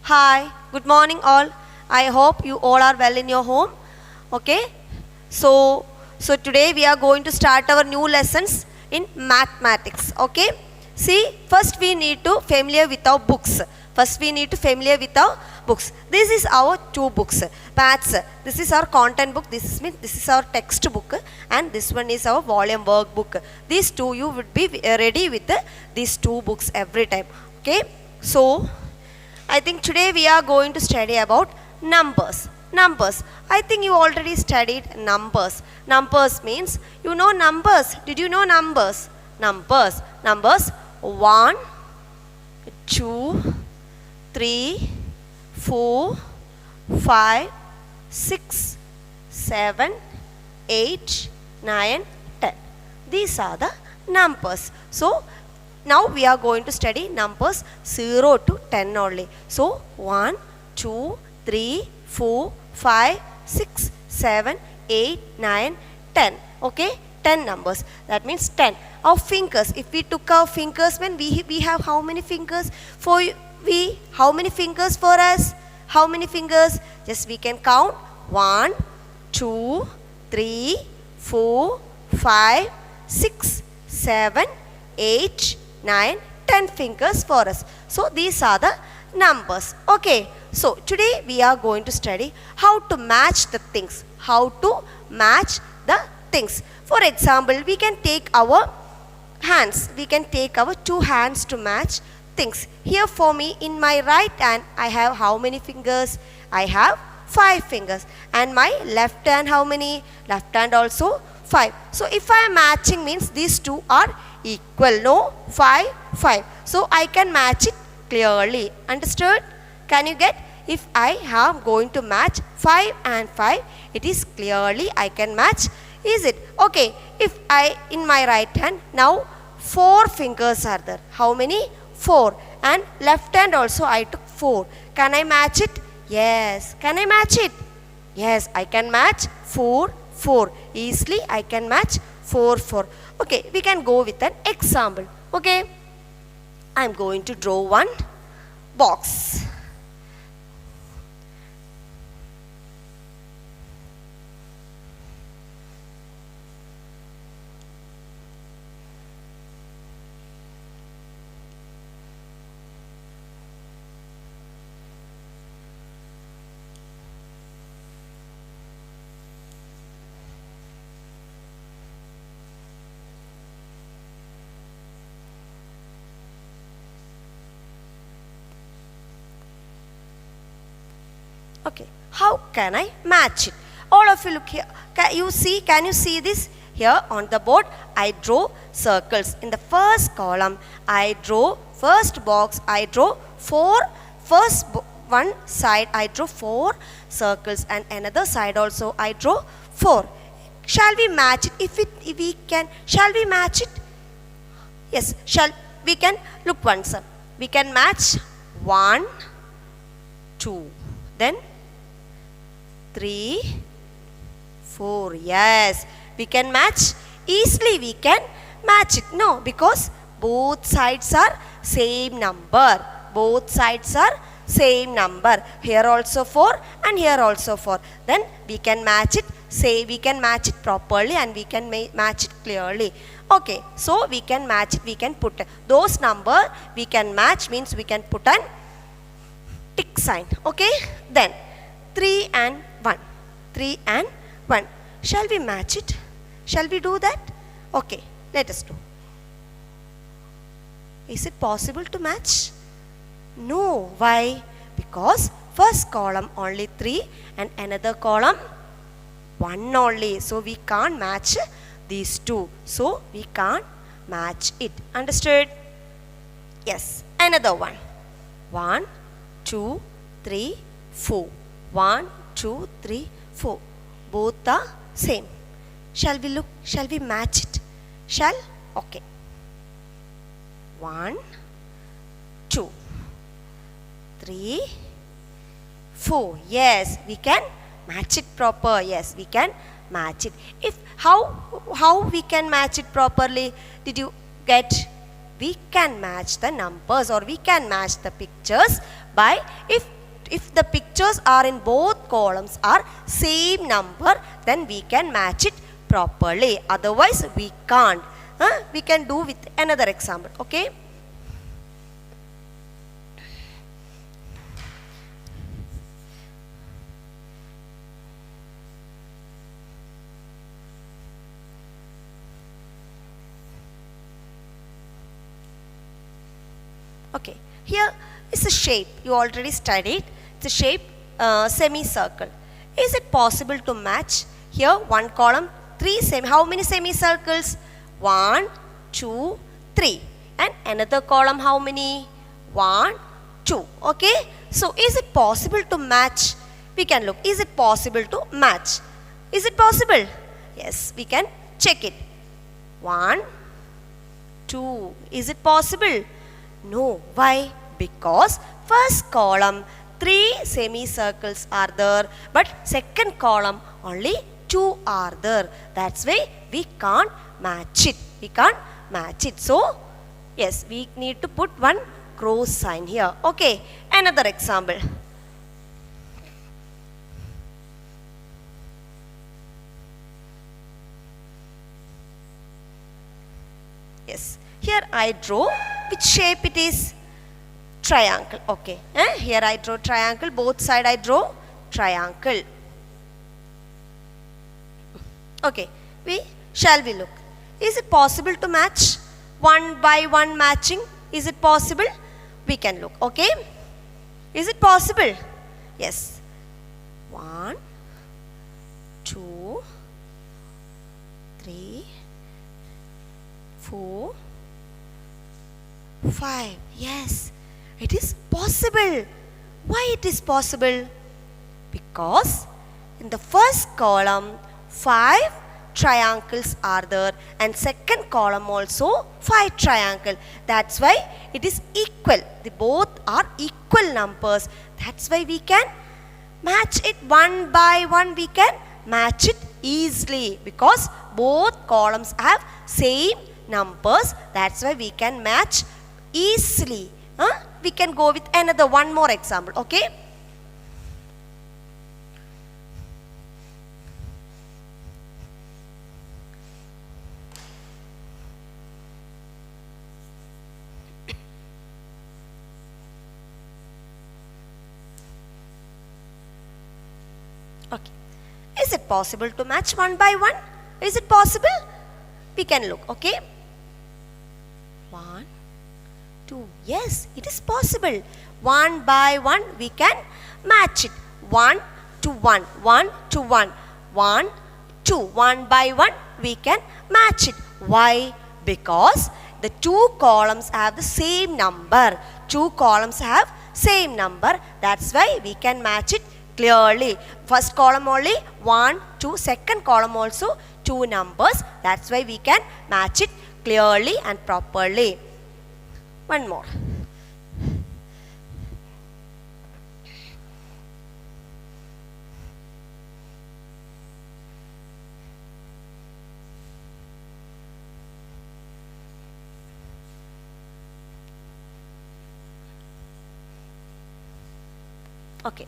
Hi, good morning all. I hope you all are well in your home. Okay, so today we are going to start our new lessons in mathematics. Okay, see, first we need to familiar with our books. First we need to familiar with our books. This is our two books. Maths. This is our content book. This is our textbook, and this one is our volume workbook. These two you would be ready with these two books every time. Okay, so I think today we are going to study about numbers. Numbers. I think you already studied numbers. Numbers means you know numbers. Did you know numbers? Numbers. Numbers 1, 2, 3, 4, 5, 6, 7, 8, 9, 10. These are the numbers. So now we are going to study numbers 0 to 10 only. So 1, 2, 3, 4, 5, 6, 7, 8, 9, 10. Okay, 10 numbers. That means 10. Our fingers. If we took our fingers, when we have how many fingers? How many fingers for us? How many fingers? Just we can count 1, 2, 3, 4, 5, 6, 7, 8, 9, 10 fingers for us. So these are the numbers. Okay, so today we are going to study how to match the things. How to match the things. For example, we can take our hands. We can take our two hands to match things. Here for me, in my right hand, I have how many fingers? I have 5 fingers. And my left hand, how many? Left hand also 5. So if I am matching means these two are equal. No, 5, 5. So I can match it clearly. Understood? Can you get? If I am going to match 5 and 5, it is clearly I can match. Is it? Okay. If I, in my right hand, now 4 fingers are there. How many? 4. And left hand also I took 4. Can I match it? Yes. Can I match it? Yes, I can match 4, 4. Easily I can match 4, 4. Okay, we can go with an example. Okay, I am going to draw one box. Okay, how can I match it? All of you look here. Can you see this? Here on the board, I draw circles. In the first column, I draw first box, I draw one side, I draw 4 circles, and another side also, I draw 4. Shall we match it? If we can, shall we match it? Yes, we can look once. We can match 1, 2, then 3, 4. Yes, we can match. Easily we can match it. No, because both sides are same number. Both sides are same number. Here also 4 and here also 4. Then we can match it. Say we can match it properly and we can match it clearly. Okay, so we can match it. We can put those number we can match means we can put an tick sign. Okay, then 3 and 1. 3 and 1. Shall we match it? Shall we do that? Okay, let us do. Is it possible to match? No. Why? Because first column only 3 and another column 1 only. So we can't match these two. So we can't match it. Understood? Yes. Another one. 1, 2, 3, 4. 1, 2, 3, 4. Both are same. Shall we look? Shall we match it? Shall? Okay. 1, 2, 3, 4. Yes, we can match it proper. Yes, we can match it. If how we can match it properly? Did you get? We can match the numbers or we can match the pictures by if if the pictures are in both columns are same number, then we can match it properly. Otherwise, we can't. We can do with another example. Okay. Okay, here is a shape you already studied. It's a shape semicircle. Is it possible to match here one column, how many semicircles? 1, 2, 3. And another column how many? 1, 2. Okay, so is it possible to match? We can look. Is it possible to match? Is it possible? Yes, we can check it. 1, 2. Is it possible? No. Why? Because first column 3 semicircles are there, but second column only 2 are there. That's why we can't match it. We can't match it. So, yes, we need to put one cross sign here. Okay, another example. Yes, here I draw. Which shape it is? Triangle. Okay. Here I draw triangle. Both side I draw triangle. Okay. Shall we look? Is it possible to match? One by one matching. Is it possible? We can look. Okay. Is it possible? Yes. 1, 2, 3, 4, 5. Yes, it is possible. Why it is possible? Because in the first column 5 triangles are there, and second column also 5 triangles. That's why it is equal. They both are equal numbers. That's why we can match it one by one. We can match it easily because both columns have same numbers. That's why we can match easily. We can go with another one more example. Okay. Okay. Is it possible to match one by one? Is it possible? We can look. Okay. 1, 2. Yes, it is possible. One by one we can match it. 1 to 1, 1 to 1, 1, 2. One by one we can match it. Why? Because the two columns have the same number. Two columns have same number. That's why we can match it clearly. First column only 1, 2. Second column also 2 numbers. That's why we can match it clearly and properly. One more. Okay.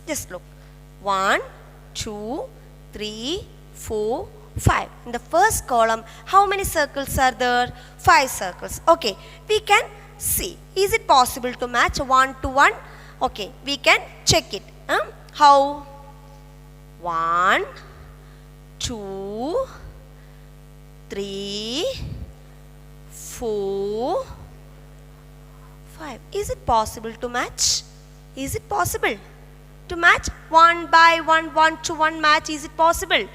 Just look. 1, 2, 3, 4, 5. In the first column, how many circles are there? 5 circles. Okay. We can see. Is it possible to match 1 to 1? Okay. We can check it. How? 1, 2, 3, 4, 5. Is it possible to match? Is it possible to match one by one, 1 to 1 match? Is it possible?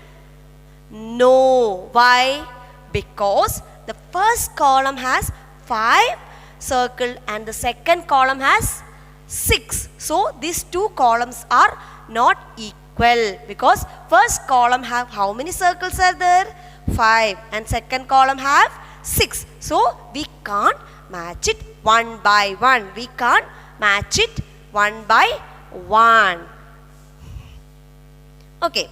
No. Why? Because the first column has 5 circles and the second column has 6. So these two columns are not equal because first column have how many circles are there? 5 and second column have 6. So we can't match it one by one. We can't match it one by one. Okay.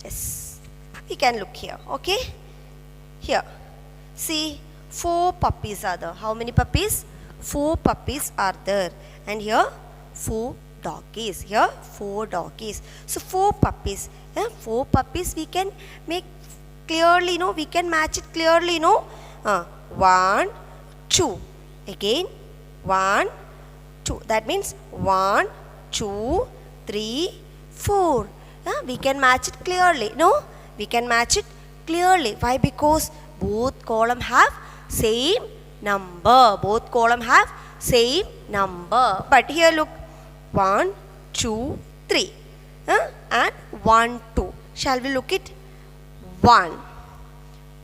Yes. We can look here. Okay. Here. See, 4 puppies are there. How many puppies? 4 puppies are there. And here 4 doggies. Here 4 doggies. So 4 puppies. 4 puppies we can make clearly, no? We can match it clearly, no? 1, 2. Again 1, 2. That means 1, 2, 3, 4. We can match it clearly, no? We can match it clearly. Why? Because both column have same number. Both column have same number. But here look, 1, 2, 3. And 1, 2. Shall we look it? 1,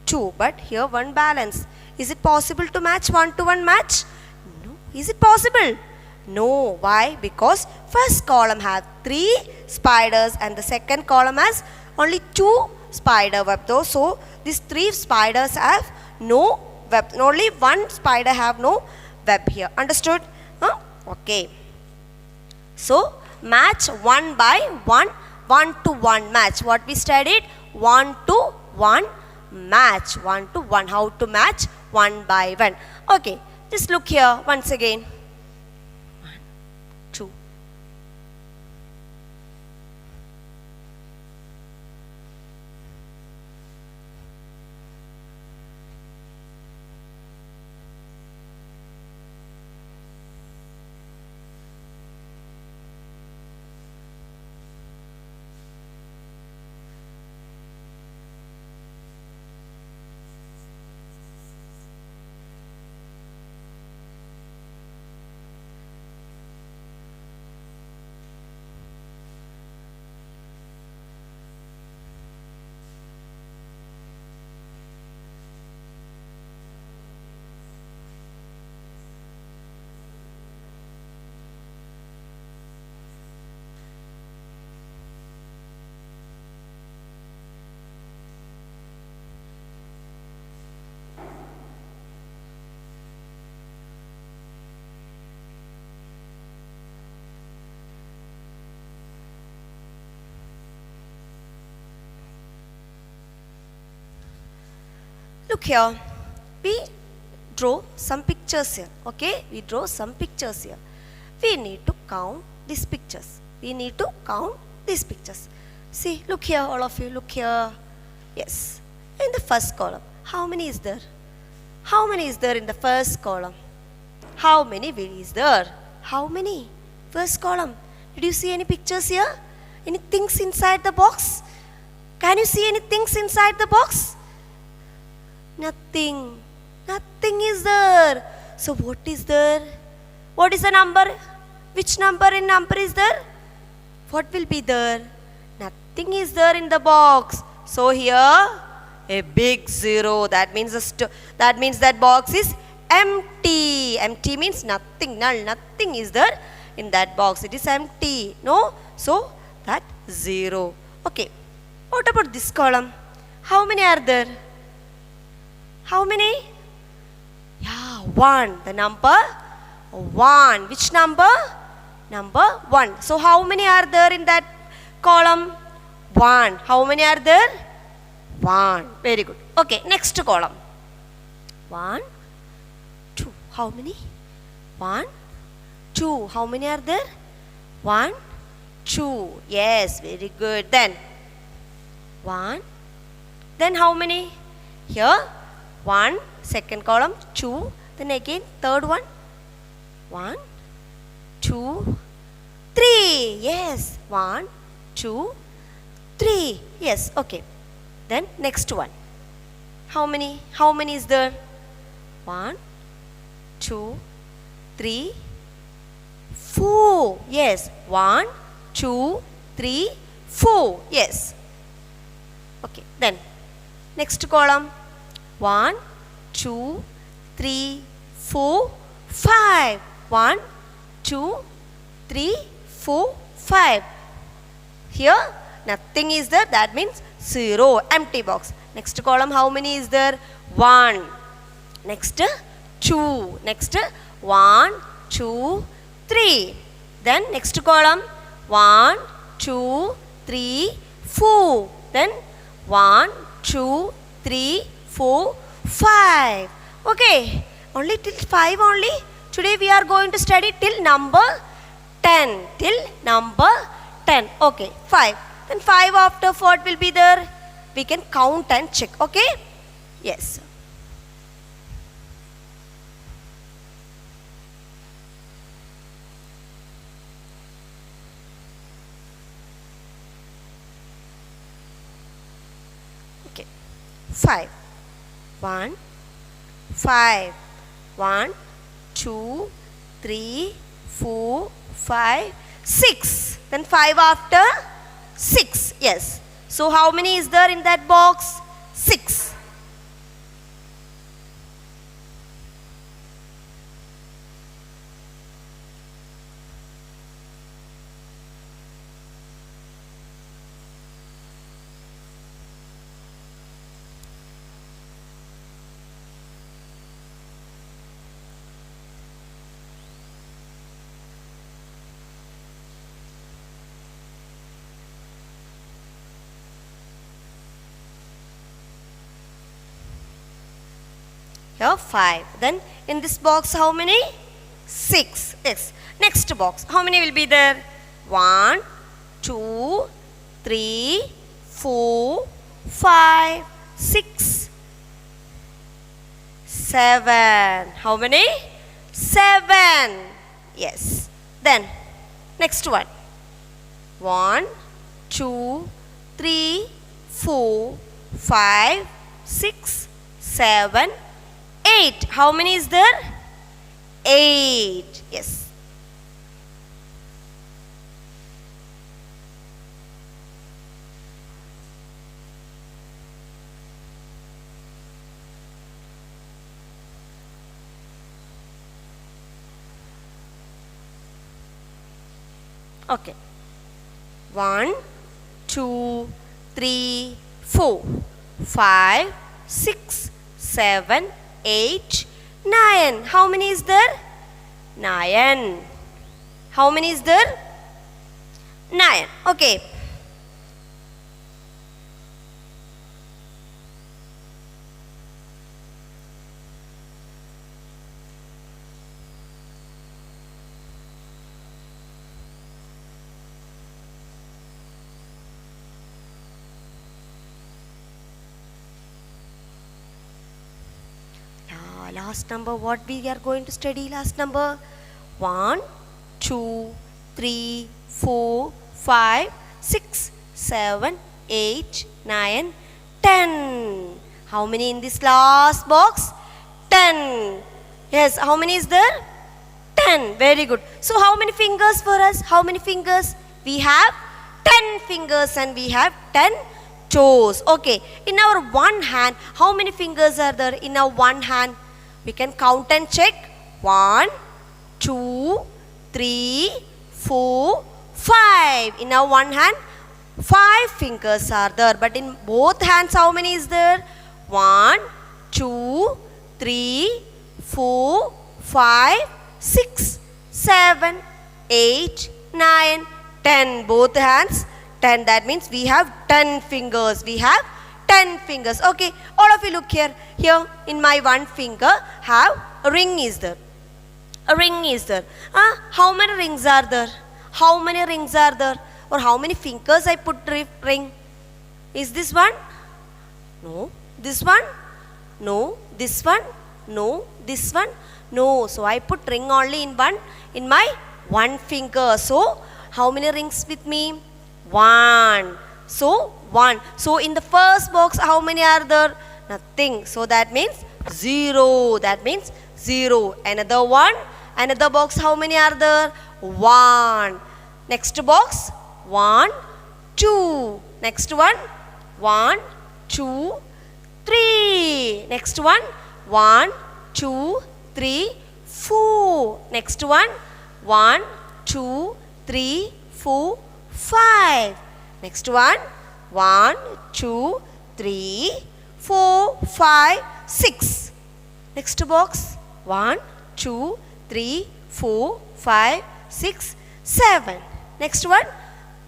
2. But here one balance. Is it possible to match 1 to 1 match? No. Is it possible? No. Why? Because first column has 3 spiders and the second column has only 2 spider web though. So these 3 spiders have no web. Only one spider have no web here. Understood? Okay. So match 1 by 1, 1 to 1 match. What we studied? 1 to 1 match. 1 to 1. How to match 1 by 1. Okay. Just look here once again. 1, 2. Look here, we draw some pictures here, okay? We draw some pictures here. We need to count these pictures. We need to count these pictures. See, look here, all of you, look here. Yes, in the first column, how many is there? How many is there in the first column? How many is there? How many? First column. Did you see any pictures here? Any things inside the box? Can you see any things inside the box? Nothing. Nothing is there. So what is there? What is the number? Which number is there? What will be there? Nothing is there in the box. So here a big 0. That means that box is empty. Empty means nothing, null. Nothing is there in that box. It is empty. No? So that 0. Okay. What about this column? How many are there? How many? Yeah, 1. The number 1. Which number? Number 1. So how many are there in that column? 1. How many are there? 1. Very good. Okay, next column. 1, 2. How many? 1, 2. How many are there? 1, 2. Yes, very good. Then 1. Then how many? Here 1, second column 2. Then again third one 1, 2, 3. Yes, 1, 2, 3. Yes, okay. Then next one. How many? How many is there? 1, 2, 3, 4. Yes, 1, 2, 3, 4. Yes. Okay. Then next column. 1, 2, 3, 4, 5. 1, 2, 3, 4, 5. Here nothing is there. That means 0. Empty box. Next column, how many is there? 1. Next 2. Next 1, 2, 3. Then next column 1, 2, 3, 4. Then 1, 2, 3, 4, 5. Okay, only till 5 only. Today we are going to study till number 10. Till number 10. Okay, 5. Then 5 after what will be there? We can count and check. Okay? Yes. Okay. 5. 1, 5. 1, 2, 3, 4, 5, 6. Then 5 after 6. Yes. So how many is there in that box? 6. Here 5. Then in this box how many? 6. Yes. Next box. How many will be there? 1, 2, 3, 4, 5, 6, 7. How many? 7. Yes. Then next one. 1, 2, 3, 4, 5, 6, 7, 8. How many is there? 8. Yes. Okay. 1, 2, 3, 4, 5, 6, 7, 8, 9. How many is there? 9. How many is there? 9. Okay. Last number, what we are going to study? Last number 1, 2, 3, 4, 5, 6, 7, 8, 9, 10. How many in this last box? 10. Yes, how many is there? 10. Very good. So how many fingers for us? How many fingers? We have 10 fingers and we have 10 toes. Okay. In our one hand, how many fingers are there in our one hand? We can count and check. 1, 2, 3, 4, 5. In our one hand, 5 fingers are there. But in both hands, how many is there? 1, 2, 3, 4, 5, 6, 7, 8, 9, 10. Both hands, 10. That means we have 10 fingers. We have 10 fingers. Okay, all of you look here. Here in my one finger have a ring is there. A ring is there. How many rings are there? How many rings are there? Or how many fingers I put ring? Is this one? No. This one? No. This one? No. This one? No. So I put ring only in my one finger. So how many rings with me? 1. So 1. So in the first box, how many are there? Nothing. So that means 0. That means 0. Another one. Another box, how many are there? 1. Next box, 1, 2. Next one, 1, 2, 3. Next one, 1, 2, 3, 4. Next one, 1, 2, 3, 4, 5. Next one, 1, 2, 3, 4, 5, 6. Next box, 1, 2, 3, 4, 5, 6, 7. Next one,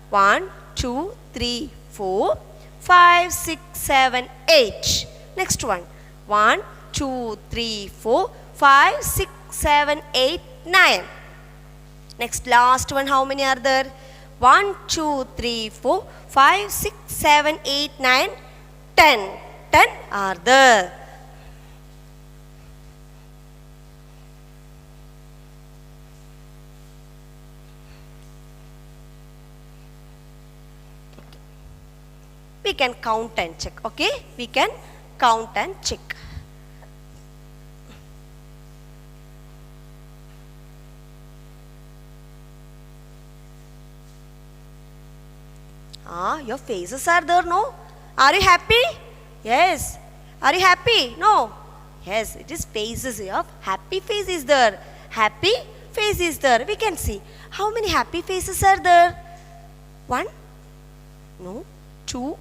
1, 2, 3, 4, 5, 6, 7, 8. Next one. 1, 2, 3, 4, 5, 6, 7, 8, 9. Next, last one. How many are there? 1, 2, 3, 4, 5, 6, 7, 8, 9, 10. 10 are there. We can count and check. Okay? We can count and check. Your faces are there, no? Are you happy? Yes. Are you happy? No. Yes, it is faces. Your happy face is there. Happy face is there. We can see. How many happy faces are there? 1, no, 2,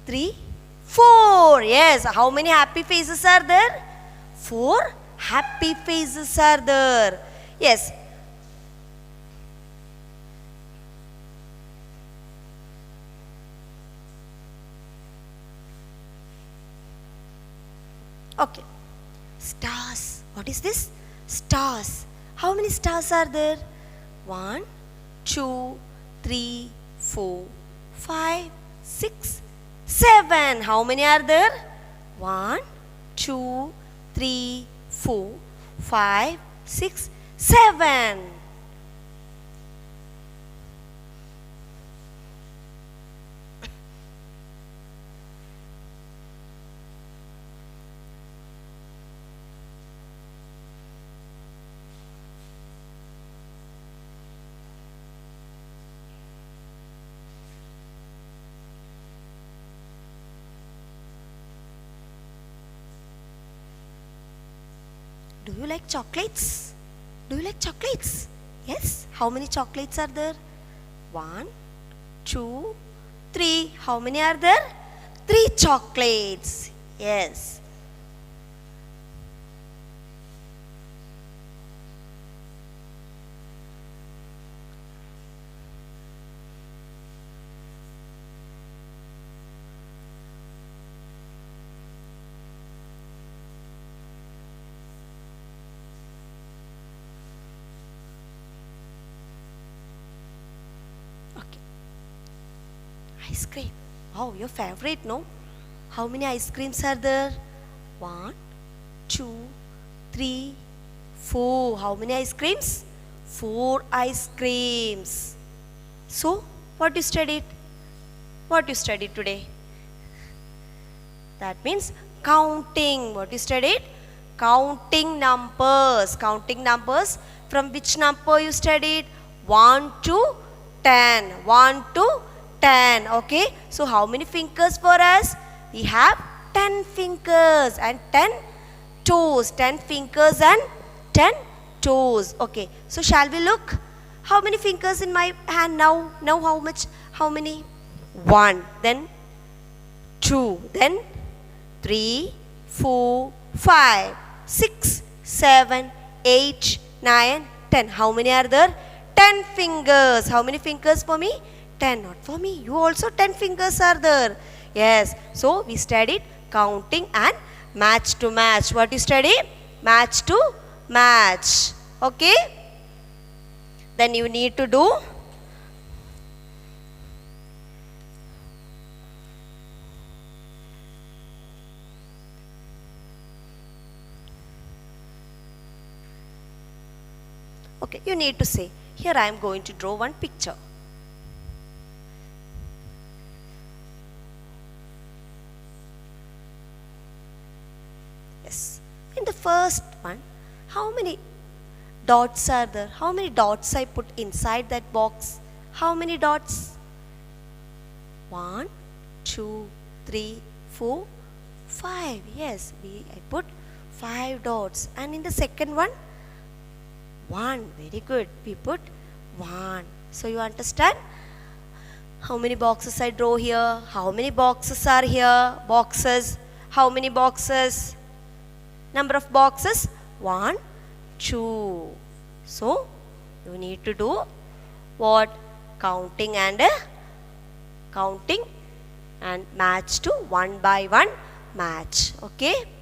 3, 4. Yes. How many happy faces are there? 4 happy faces are there. Yes. Okay. Stars. What is this? Stars. How many stars are there? 1, 2, 3, 4, 5, 6, 7. How many are there? 1, 2, 3, 4, 5, 6, 7. Do you like chocolates? Do you like chocolates? Yes. How many chocolates are there? 1, 2, 3. How many are there? 3 chocolates. Yes. Ice cream. Oh, your favorite, no? How many ice creams are there? 1, 2, 3, 4. How many ice creams? 4 ice creams. So, what you studied? What you studied today? That means counting. What you studied? Counting numbers. Counting numbers. From which number you studied? 1 to 10. 1 to 10. Okay. So how many fingers for us? We have 10 fingers and 10 toes. 10 fingers and 10 toes. Okay. So shall we look? How many fingers in my hand now? Now how much? How many? 1. Then 2. Then 3, 4, 5, 6, 7, 8, 9, 10. How many are there? 10 fingers. How many fingers for me? 10. Not for me. You also 10 fingers are there. Yes. So we studied counting and match to match. What you study? Match to match. Okay. Then you need to do okay, you need to say, here I am going to draw one picture. Yes. In the first one, how many dots are there? How many dots I put inside that box? How many dots? 1, 2, 3, 4, 5. Yes, I put 5 dots. And in the second one, 1. Very good. We put 1. So you understand how many boxes I draw here? How many boxes are here? Boxes. How many boxes? Number of boxes? 1, 2. So you need to do what? Counting and counting and match to 1 by 1 match. Okay.